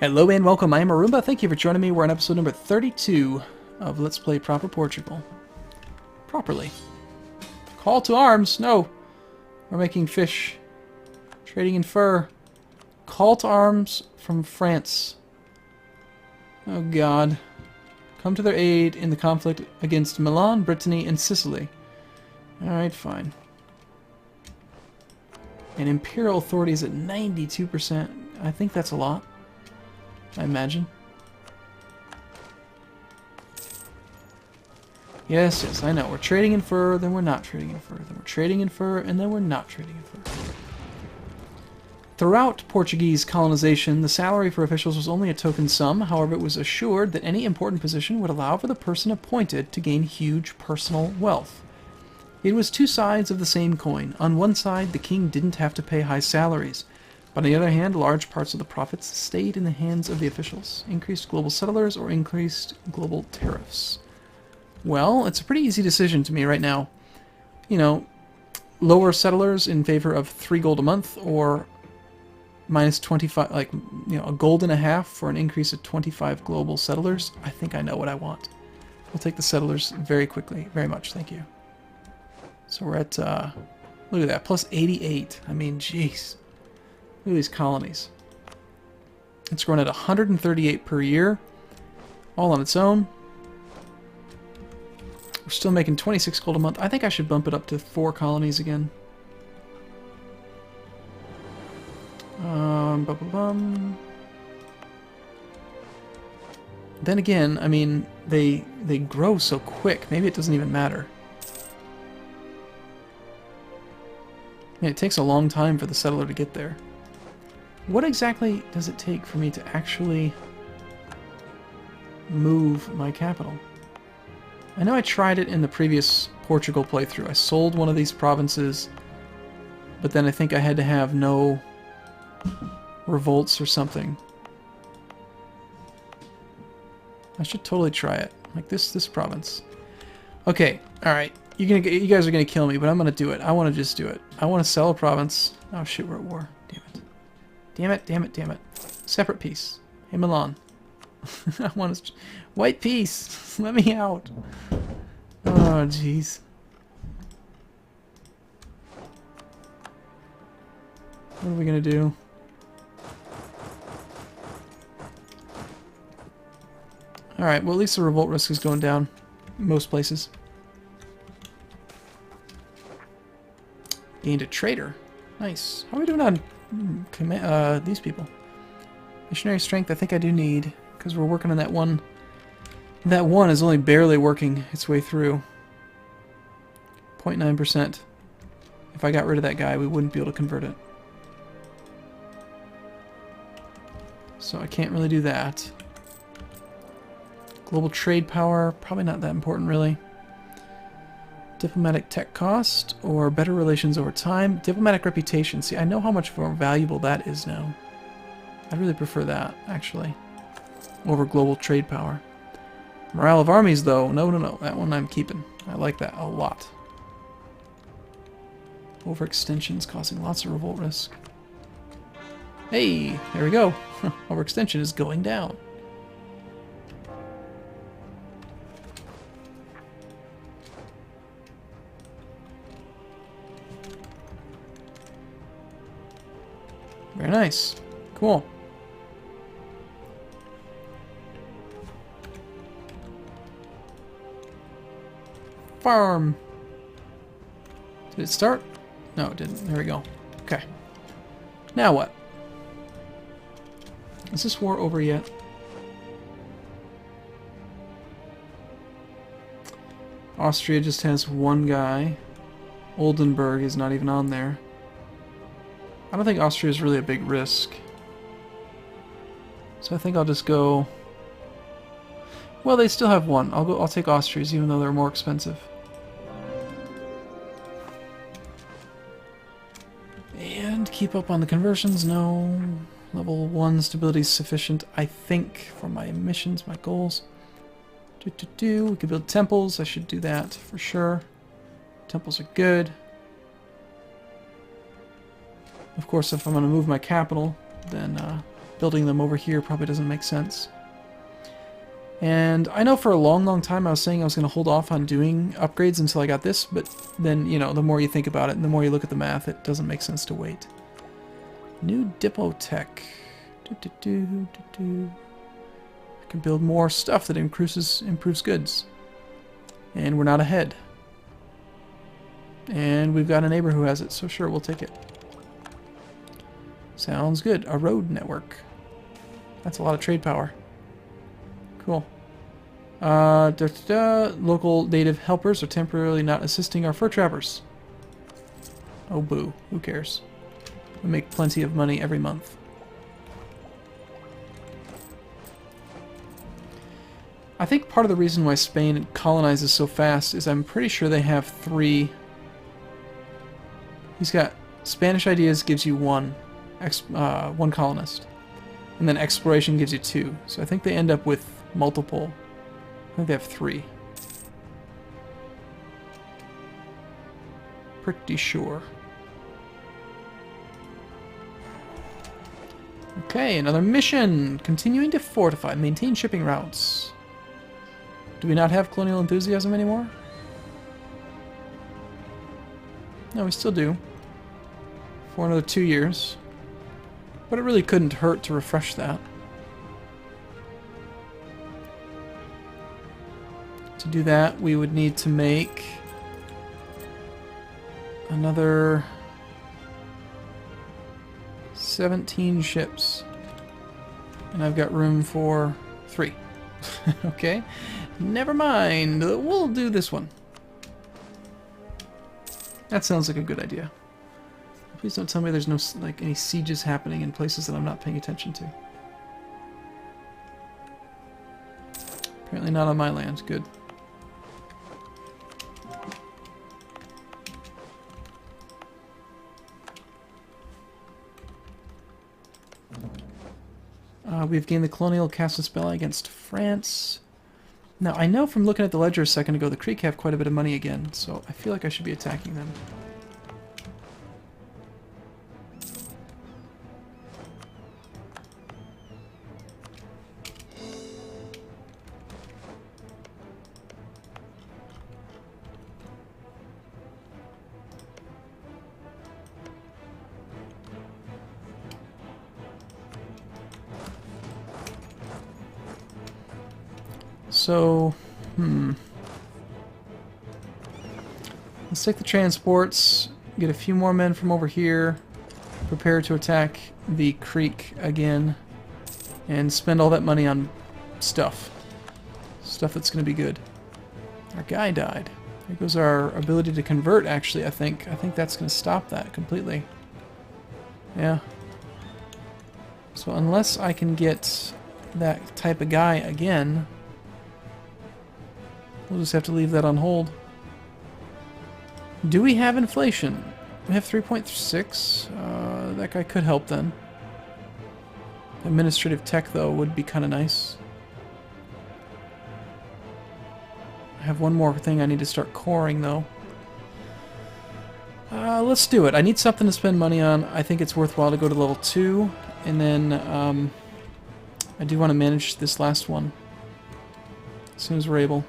Hello and welcome, I am Arumba. Thank you for joining me. We're on episode number 32 of Let's Play Proper Portugal. Properly. Call to arms! No! We're making fish. Trading in fur. Call to arms from France. Oh god. Come to their aid in the conflict against Milan, Brittany, and Sicily. Alright, fine. And Imperial authority is at 92%. I think that's a lot. I imagine. Yes, yes, I know. We're trading in fur, then we're not trading in fur. Then we're trading in fur, and then we're not trading in fur. Throughout Portuguese colonization, the salary for officials was only a token sum. However, it was assured that any important position would allow for the person appointed to gain huge personal wealth. It was two sides of the same coin. On one side, the king didn't have to pay high salaries. But on the other hand, large parts of the profits stayed in the hands of the officials. Increased global settlers or increased global tariffs. Well, it's a pretty easy decision to me right now. You know, lower settlers in favor of 3 gold a month, or minus 25, like, you know, a gold and a half for an increase of 25 global settlers. I think I know what I want. We'll take the settlers very quickly. Very much, thank you. So we're at, look at that, plus 88. I mean, jeez. Look at these colonies. It's growing at 138 per year, all on its own. We're still making 26 gold a month. I think I should bump it up to 4 colonies again. Then again, I mean, they grow so quick. Maybe it doesn't even matter. I mean, it takes a long time for the settler to get there. What exactly does it take for me to actually move my capital? I know I tried it in the previous Portugal playthrough. I sold one of these provinces, but then I think I had to have no revolts or something. I should totally try it. Like this province. Okay, alright. You guys are gonna kill me, but I'm gonna do it. I wanna just do it. I wanna sell a province. Oh shit, we're at war. Damn it. Damn it, damn it, damn it. Separate peace. Hey, Milan. I want white peace. Let me out. Oh, jeez. What are we gonna do? Alright, well at least the revolt risk is going down in most places. Gained a trader. Nice. How are we doing on these people? Missionary strength, I think I do need, because we're working on that one. That one is only barely working its way through. 0.9%. If I got rid of that guy, we wouldn't be able to convert it. So I can't really do that. Global trade power, probably not that important really. Diplomatic tech cost, or better relations over time. Diplomatic reputation. See, I know how much more valuable that is now. I'd really prefer that, actually, over global trade power. Morale of armies, though. No, no, no. That one I'm keeping. I like that a lot. Overextensions causing lots of revolt risk. Hey, there we go. Overextension is going down. Very nice. Cool. Farm. Did it start? No, it didn't. There we go. Okay. Now what? Is this war over yet? Austria just has one guy. Oldenburg is not even on there. I don't think Austria is really a big risk. So I think I'll just go... Well, they still have one. I'll take Austria's even though they're more expensive. And keep up on the conversions. No. Level 1 stability is sufficient, I think, for my missions, my goals. We can build temples. I should do that for sure. Temples are good. Of course, if I'm going to move my capital, then building them over here probably doesn't make sense. And I know for a long, long time I was saying I was going to hold off on doing upgrades until I got this, but then, you know, the more you think about it and the more you look at the math, it doesn't make sense to wait. New Diplo Tech. I can build more stuff that improves goods. And we're not ahead. And we've got a neighbor who has it, so sure, we'll take it. Sounds good. A road network. That's a lot of trade power. Cool. Local native helpers are temporarily not assisting our fur trappers. Oh boo. Who cares? We make plenty of money every month. I think part of the reason why Spain colonizes so fast is I'm pretty sure they have 3... He's got Spanish ideas gives you one colonist. And then exploration gives you 2. So I think they end up with multiple. I think they have 3. Pretty sure. Okay, another mission. Continuing to fortify. Maintain shipping routes. Do we not have colonial enthusiasm anymore? No, we still do. For another 2 years. But it really couldn't hurt to refresh that. To do that, we would need to make another 17 ships. And I've got room for 3. Okay, never mind. We'll do this one. That sounds like a good idea. Please don't tell me there's no any sieges happening in places that I'm not paying attention to. Apparently not on my land. Good. We've gained the colonial Casus against France. Now, I know from looking at the ledger a second ago, the Creek have quite a bit of money again, so I feel like I should be attacking them. So, let's take the transports, get a few more men from over here, prepare to attack the creek again, and spend all that money on stuff. Stuff that's going to be good. Our guy died. There goes our ability to convert, actually, I think. I think that's going to stop that completely. Yeah. So unless I can get that type of guy again... We'll just have to leave that on hold. Do we have inflation? We have 3.6. That guy could help then. Administrative tech, though, would be kind of nice. I have one more thing I need to start coring, though. Let's do it. I need something to spend money on. I think it's worthwhile to go to level 2. And then I do want to manage this last one as soon as we're able.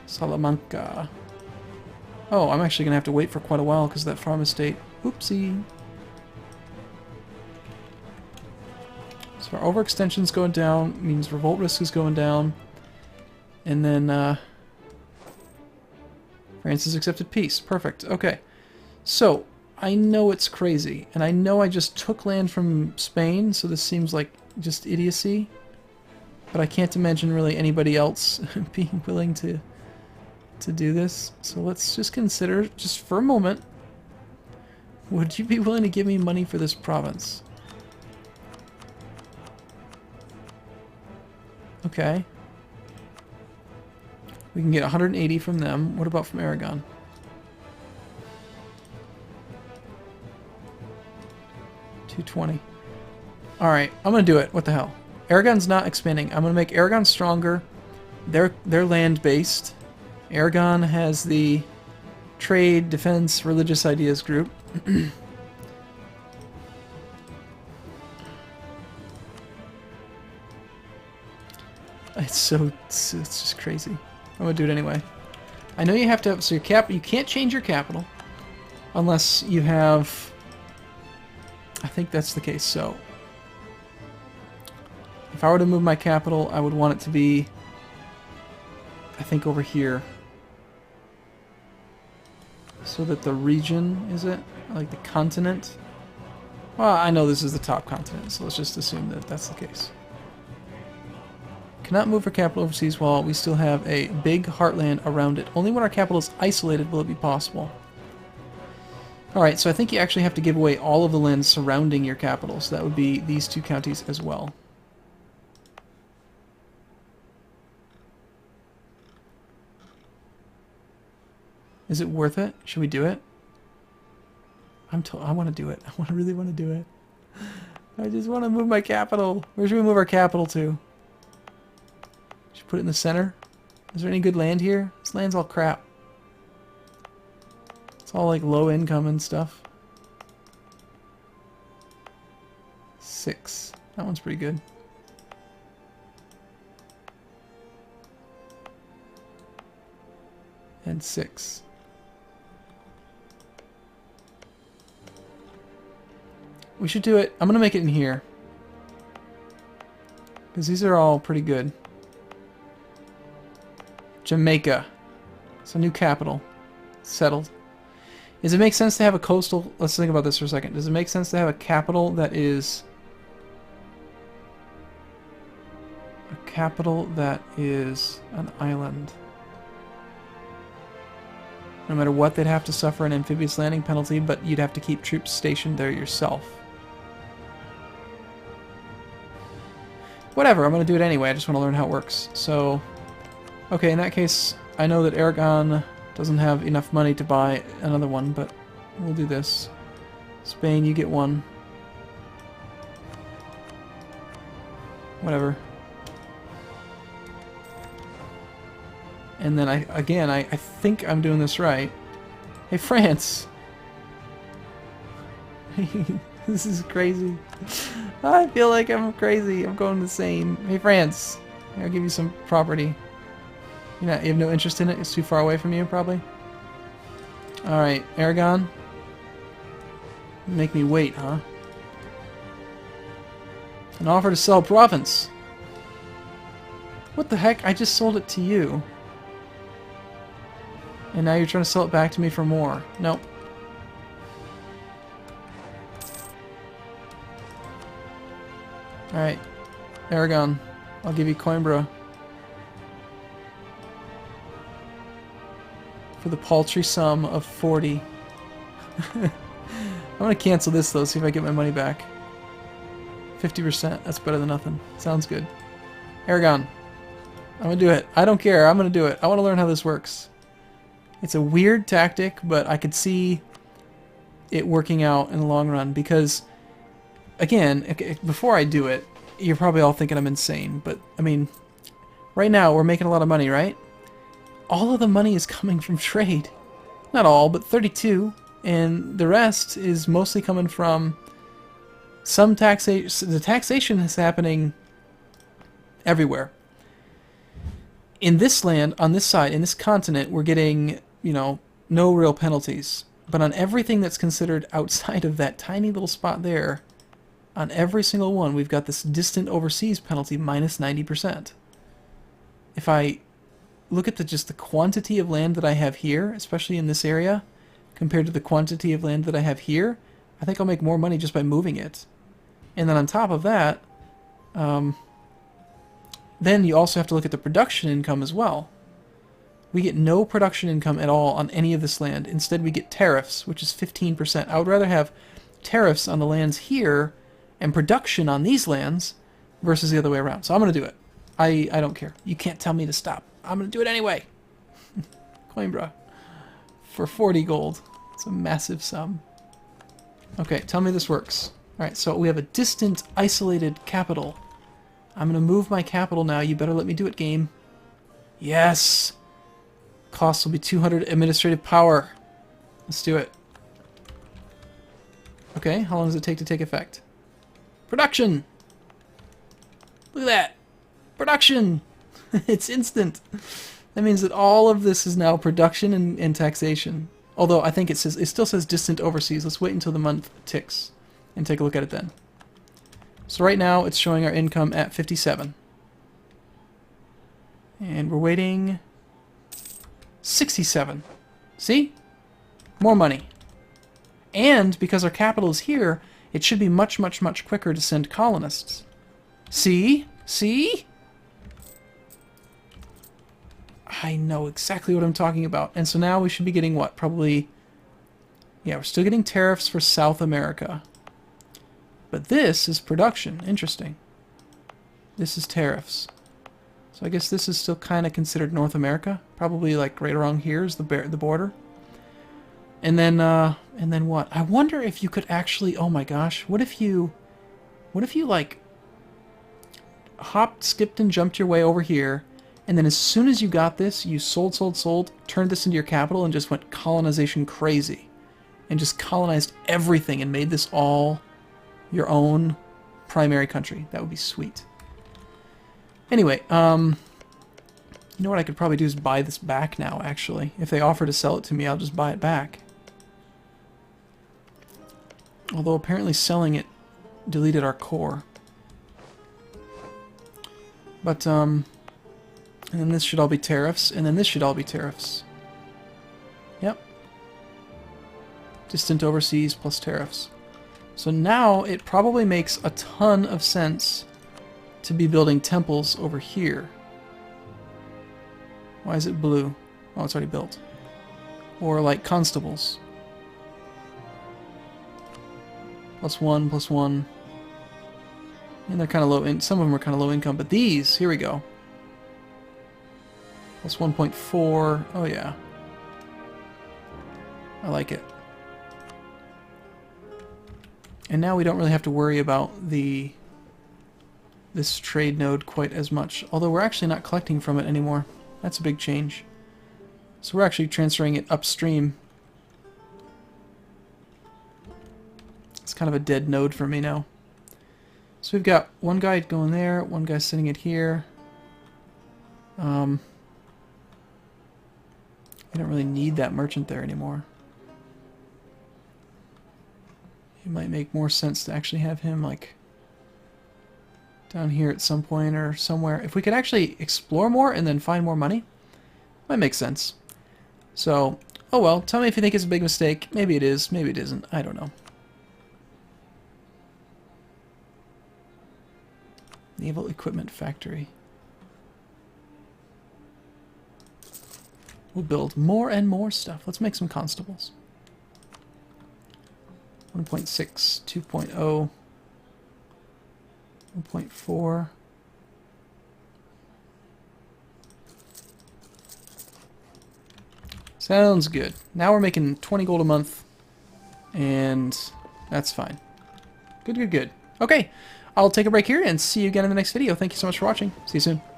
Salamanca. Oh, I'm actually going to have to wait for quite a while because of that farm estate. Oopsie. So our overextension's going down, means revolt risk is going down. And then France has accepted peace. Perfect. Okay. So, I know it's crazy. And I know I just took land from Spain, so this seems like just idiocy. But I can't imagine really anybody else being willing to do this. So let's just consider, just for a moment, would you be willing to give me money for this province? Okay. We can get 180 from them. What about from Aragon? $220. Alright, I'm gonna do it. What the hell? Aragon's not expanding. I'm gonna make Aragon stronger. They're land-based. Aragon has the trade, defense, religious ideas group. It's just crazy. I'm gonna do it anyway. I know you have to have, so you can't change your capital unless you have, I think that's the case. So if I were to move my capital, I would want it to be, I think, over here. So that the region, is it? Like the continent? Well, I know this is the top continent, so let's just assume that that's the case. Cannot move our capital overseas while we still have a big heartland around it. Only when our capital is isolated will it be possible. Alright, so I think you actually have to give away all of the land surrounding your capital, so that would be these two counties as well. Is it worth it? Should we do it? I want to do it. I really want to do it. I just want to move my capital. Where should we move our capital to? Should we put it in the center? Is there any good land here? This land's all crap. It's all like low income and stuff. 6. That one's pretty good. And 6. We should do it. I'm going to make it in here. Because these are all pretty good. Jamaica. It's a new capital. Settled. Does it make sense to have a coastal... Let's think about this for a second. Does it make sense to have a capital that is... a capital that is an island? No matter what, they'd have to suffer an amphibious landing penalty, but you'd have to keep troops stationed there yourself. Whatever, I'm going to do it anyway. I just want to learn how it works. So, okay, in that case, I know that Aragon doesn't have enough money to buy another one, but we'll do this. Spain, you get one. Whatever. And then I think I'm doing this right. Hey, France! This is crazy. I feel like I'm crazy. I'm going insane. Hey, France! I'll give you some property. You have no interest in it? It's too far away from you, probably? Alright, Aragon. Make me wait, huh? An offer to sell province. What the heck? I just sold it to you. And now you're trying to sell it back to me for more. Nope. Alright. Aragon. I'll give you Coimbra. For the paltry sum of 40. I'm gonna cancel this though, see if I get my money back. 50%. That's better than nothing. Sounds good. Aragon. I'm gonna do it. I don't care. I'm gonna do it. I want to learn how this works. It's a weird tactic, but I could see it working out in the long run because, again, before I do it, you're probably all thinking I'm insane, but, I mean, right now we're making a lot of money, right? All of the money is coming from trade. Not all, but 32, and the rest is mostly coming from some taxation. The taxation is happening everywhere. In this land, on this side, in this continent, we're getting, you know, no real penalties. But on everything that's considered outside of that tiny little spot there, on every single one, we've got this distant overseas penalty minus 90%. If I look at just the quantity of land that I have here, especially in this area, compared to the quantity of land that I have here, I think I'll make more money just by moving it. And then on top of that, then you also have to look at the production income as well. We get no production income at all on any of this land. Instead, we get tariffs, which is 15%. I would rather have tariffs on the lands here and production on these lands versus the other way around. So I'm going to do it. I don't care. You can't tell me to stop. I'm going to do it anyway. Coimbra. For 40 gold. It's a massive sum. Okay, tell me this works. Alright, so we have a distant, isolated capital. I'm going to move my capital now. You better let me do it, game. Yes! Cost will be 200 administrative power. Let's do it. Okay, how long does it take to take effect? Production! Look at that! Production! It's instant. That means that all of this is now production and taxation. Although I think it still says distant overseas. Let's wait until the month ticks and take a look at it then. So right now it's showing our income at 57. And we're waiting 67. See? More money. And because our capital is here, it should be much, much, much quicker to send colonists. See? See? I know exactly what I'm talking about. And so now we should be getting what? Probably... Yeah, we're still getting tariffs for South America. But this is production. Interesting. This is tariffs. So I guess this is still kind of considered North America. Probably like right around here is the border. And then what? I wonder if you could actually... Oh my gosh. What if you like hopped, skipped, and jumped your way over here, and then as soon as you got this, you sold, turned this into your capital, and just went colonization crazy. And just colonized everything and made this all your own primary country. That would be sweet. Anyway, you know what I could probably do is buy this back now, actually. If they offer to sell it to me, I'll just buy it back. Although apparently selling it deleted our core. But, and then this should all be tariffs, and then this should all be tariffs. Yep. Distant overseas plus tariffs. So now it probably makes a ton of sense to be building temples over here. Why is it blue? Oh, it's already built. Or like constables. +1, +1. And they're kind of low, and some of them are kind of low income, but these, here we go. +1.4. Oh yeah. I like it. And now we don't really have to worry about this trade node quite as much. Although we're actually not collecting from it anymore. That's a big change. So we're actually transferring it upstream. It's kind of a dead node for me now. So we've got one guy going there, one guy sitting it here. We don't really need that merchant there anymore. It might make more sense to actually have him like down here at some point or somewhere. If we could actually explore more and then find more money, might make sense. So, oh well, tell me if you think it's a big mistake. Maybe it is, maybe it isn't. I don't know. Naval Equipment Factory. We'll build more and more stuff. Let's make some constables. 1.6, 2.0, 1.4. Sounds good. Now we're making 20 gold a month, and that's fine. Good, good, good. Okay, I'll take a break here and see you again in the next video. Thank you so much for watching. See you soon.